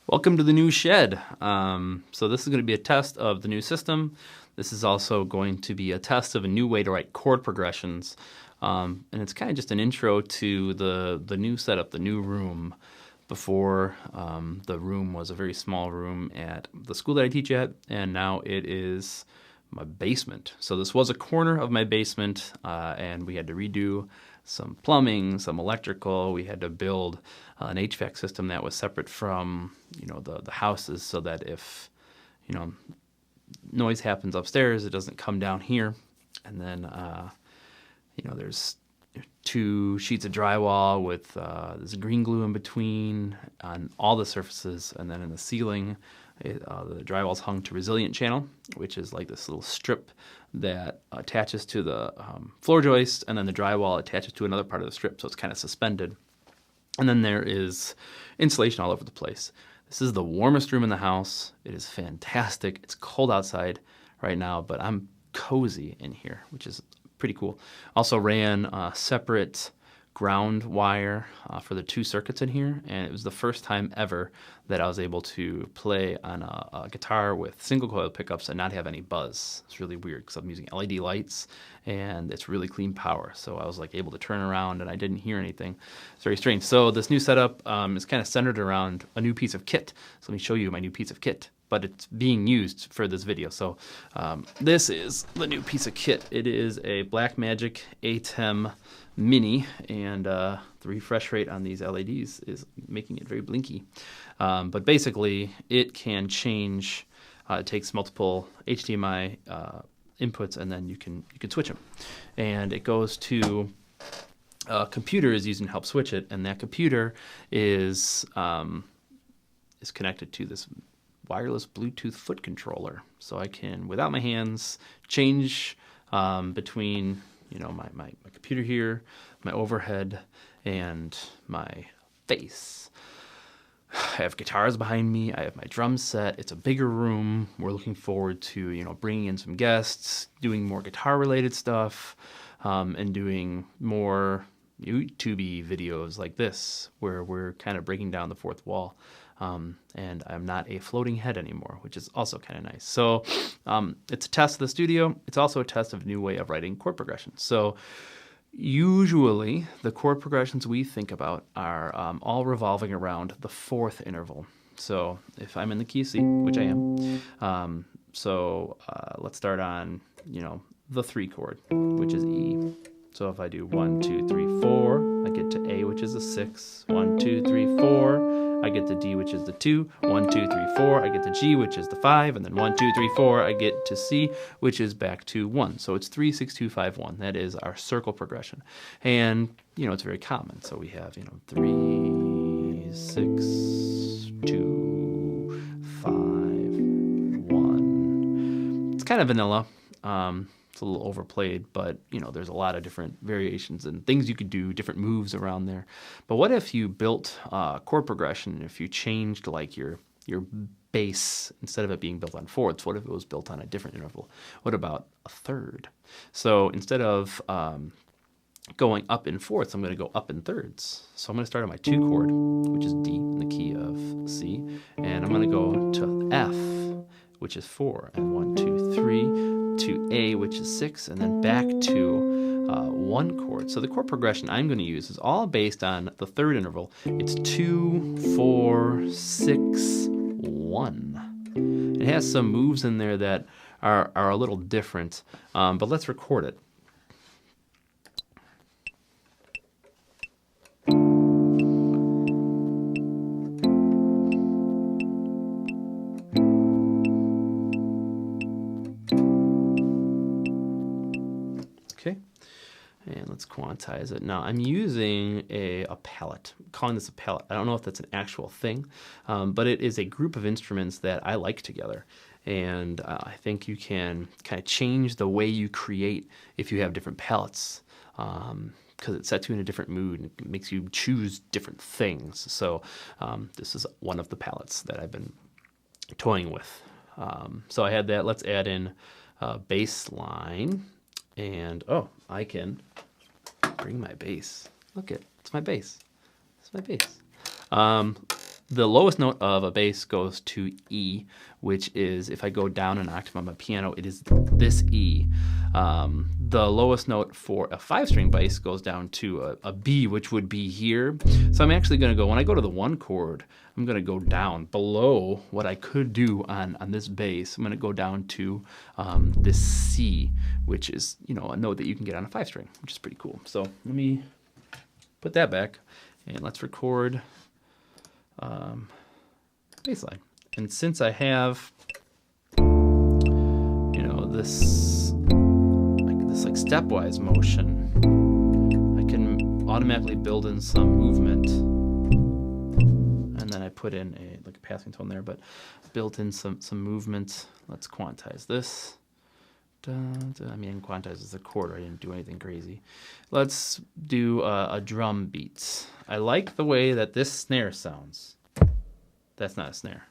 Welcome to the new shed. So this is going to be a test of the new system. This is also going to be a test of a new way to write chord progressions. And it's kind of just an intro to the new setup, the new room. Before, the room was a very small room at the school that I teach at, and now it is my basement. So this was a corner of my basement, and we had to redo some plumbing, some electrical. We had to build an HVAC system that was separate from, the houses, so that if, noise happens upstairs, it doesn't come down here. And then, there's 2 sheets of drywall with this green glue in between on all the surfaces, and then in the ceiling, the drywall's hung to resilient channel, which is like this little strip that attaches to the floor joist, and then the drywall attaches to another part of the strip, so it's kind of suspended. And then there is insulation all over the place. This is the warmest room in the house. It is fantastic. It's cold outside right now, but I'm cozy in here, which is pretty cool. Also ran separate ground wire for the 2 circuits in here, and it was the first time ever that I was able to play on a guitar with single coil pickups and not have any buzz. It's really weird because I'm using LED lights and it's really clean power, so I was able to turn around and I didn't hear anything. It's very strange. So this new setup is kind of centered around a new piece of kit. So let me show you my new piece of kit, but it's being used for this video. So this is the new piece of kit. It is a Blackmagic ATEM Mini, and the refresh rate on these LEDs is making it very blinky. But basically, it can change. It takes multiple HDMI inputs, and then you can switch them. And it goes to a computer is using to help switch it, and that computer is connected to this wireless Bluetooth foot controller. So I can, without my hands, change between my computer here, my overhead, and my face. I have guitars behind me. I have my drum set. It's a bigger room. We're looking forward to, bringing in some guests, doing more guitar-related stuff, and doing more YouTube videos like this, where we're kind of breaking down the fourth wall. And I'm not a floating head anymore, which is also kind of nice. So it's a test of the studio. It's also a test of a new way of writing chord progressions. So usually the chord progressions we think about are all revolving around the 4th interval. So if I'm in the key C, which I am, let's start on, the 3 chord, which is E. So if I do 1, 2, 3, 4, I get to A, which is a 6. 1, 2, 3, 4, I get to D, which is the 2. 1, 2, 3, 4, I get to G, which is the 5. And then 1, 2, 3, 4, I get to C, which is back to 1. So it's 3, 6, 2, 5, 1. That is our circle progression. And, it's very common. So we have, 3, 6, 2, 5, 1. It's kind of vanilla. It's a little overplayed, but there's a lot of different variations and things you could do, different moves around there. But what if you built chord progression? If you changed your bass, instead of it being built on 4ths, what if it was built on a different interval? What about a 3rd? So instead of going up in 4ths, I'm going to go up in 3rds. So I'm going to start on my 2 chord, which is D in the key of C, and I'm going to go to F, which is 4, and 1, 2, 3. To A, which is 6, and then back to 1 chord. So the chord progression I'm going to use is all based on the 3rd interval. It's 2, 4, 6, 1. It has some moves in there that are a little different, but let's record it. And let's quantize it. Now, I'm using a palette. I'm calling this a palette. I don't know if that's an actual thing, but it is a group of instruments that I like together. And I think you can kind of change the way you create if you have different palettes, because it sets you in a different mood and it makes you choose different things. So this is one of the palettes that I've been toying with. So I had that. Let's add in bass line. And, I can bring my bass. Look it's my bass. It's my bass. The lowest note of a bass goes to E, which is, if I go down an octave on my piano, it is this E. The lowest note for a 5-string bass goes down to a B, which would be here. So I'm actually going to go, when I go to the 1 chord, I'm going to go down below what I could do on this bass. I'm going to go down to this C, which is, you know, a note that you can get on a 5-string, which is pretty cool. So let me put that back, and let's record bass line. And since I have, you know, this like stepwise motion, I can automatically build in some movement, and then I put in a passing tone there, but built in some movement. Let's quantize this. I mean, quantize is a chord. I didn't do anything crazy. Let's do a drum beat. I like the way that this snare sounds. That's not a snare.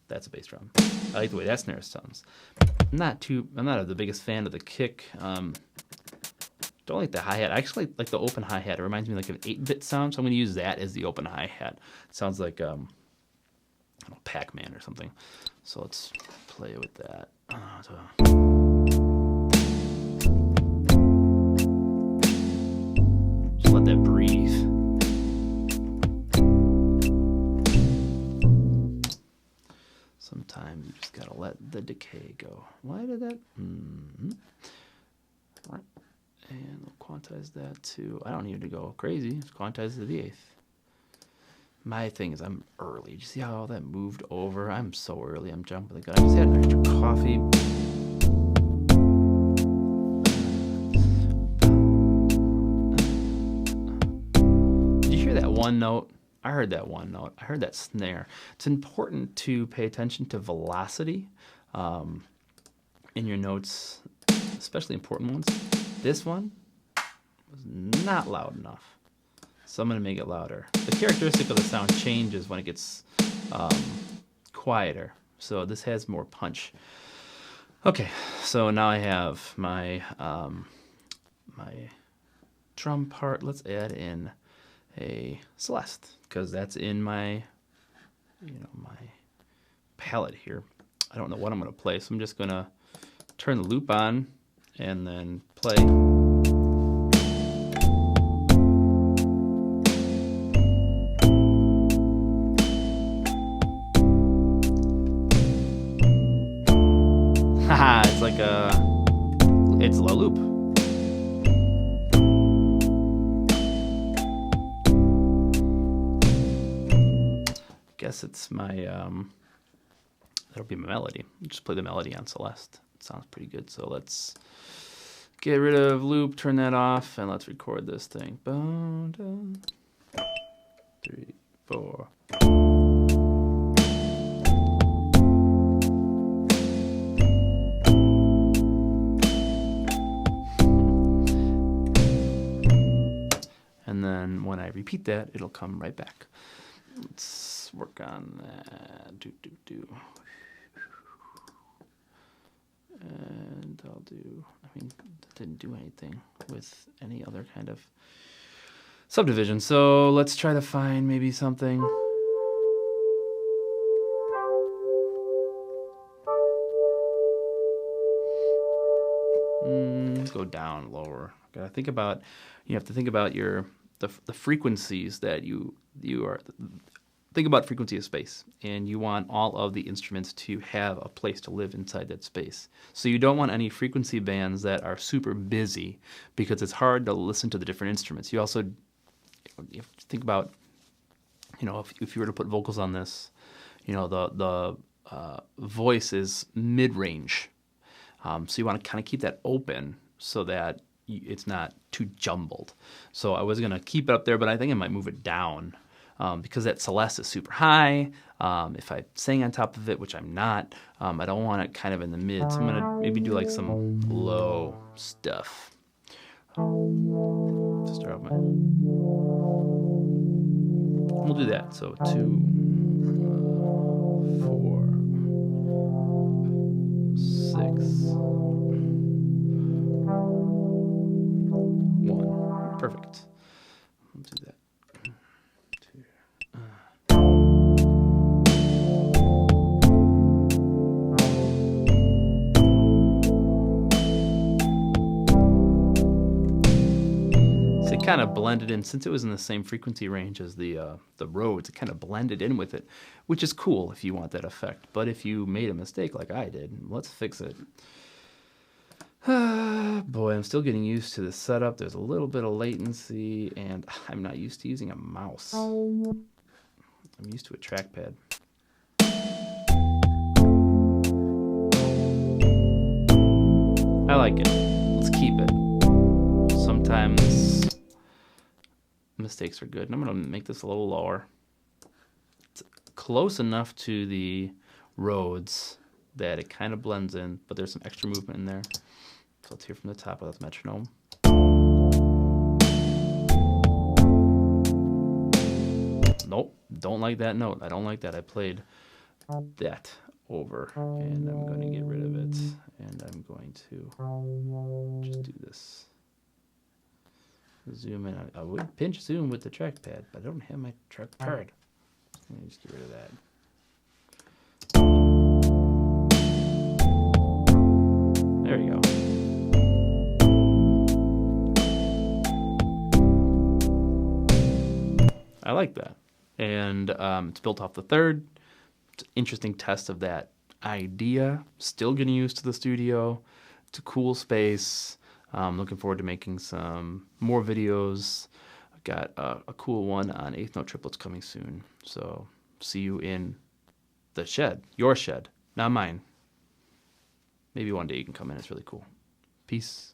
That's a bass drum. I like the way that snare sounds. I'm not the biggest fan of the kick. Don't like the hi-hat. I actually like the open hi-hat. It reminds me like of an 8-bit sound, so I'm going to use that as the open hi-hat. It sounds like I don't know, Pac-Man or something. So let's play with that. Just let that breathe. Sometimes you just gotta let the decay go. Why did that? Right. And we'll quantize that to, I don't need to go crazy. Just quantize to the 8th. My thing is I'm early. Did you see how all that moved over? I'm so early. I'm jumping the gun. I just had an extra coffee. Did you hear that one note? I heard that one note. I heard that snare. It's important to pay attention to velocity in your notes, especially important ones. This one was not loud enough, so I'm going to make it louder. The characteristic of the sound changes when it gets quieter, so this has more punch. Okay, so now I have my my drum part. Let's add in a Celeste, because that's in my, my palette here. I don't know what I'm going to play, so I'm just going to turn the loop on and then play. Haha, it's like it's a loop. Guess it's my that'll be my melody. Just play the melody on Celeste. It sounds pretty good. So let's get rid of loop, turn that off, and let's record this thing. 3, 4. And then when I repeat that, it'll come right back. Let's work on that. And I'll do, I mean, that didn't do anything with any other kind of subdivision. So let's try to find maybe something. Go down lower. Gotta think about, you have to think about the frequencies that you are. Think about frequency of space, and you want all of the instruments to have a place to live inside that space. So you don't want any frequency bands that are super busy, because it's hard to listen to the different instruments. You also you have to think about, if you were to put vocals on this, the voice is mid-range. So you want to kind of keep that open so that it's not too jumbled. So I was going to keep it up there, but I think I might move it down. Because that Celeste is super high. If I sing on top of it, which I'm not, I don't want it kind of in the mid. So I'm going to maybe do like some low stuff. Start off we'll do that. So 2, 4, 6, 1. Perfect. We'll do that. kind of blended in since it was in the same frequency range as the Rhodes. It kind of blended in with it, which is cool if you want that effect. But if you made a mistake like I did, let's fix it. Boy, I'm still getting used to the setup. There's a little bit of latency, and I'm not used to using a mouse. I'm used to a trackpad. I like it. Let's keep it. Sometimes mistakes are good. And I'm going to make this a little lower. It's close enough to the Rhodes that it kind of blends in, but there's some extra movement in there. So let's hear from the top without the metronome. Nope, don't like that note. I don't like that. I played that over, and I'm going to get rid of it, and I'm going to just do this. Zoom in. I would pinch zoom with the trackpad, but I don't have my trackpad. Let me just get rid of that. There you go. I like that. And it's built off the third. It's an interesting test of that idea. Still getting used to the studio. It's a cool space. Looking forward to making some more videos. I've got a cool one on eighth note triplets coming soon. So see you in the shed. Your shed, not mine. Maybe one day you can come in. It's really cool. Peace.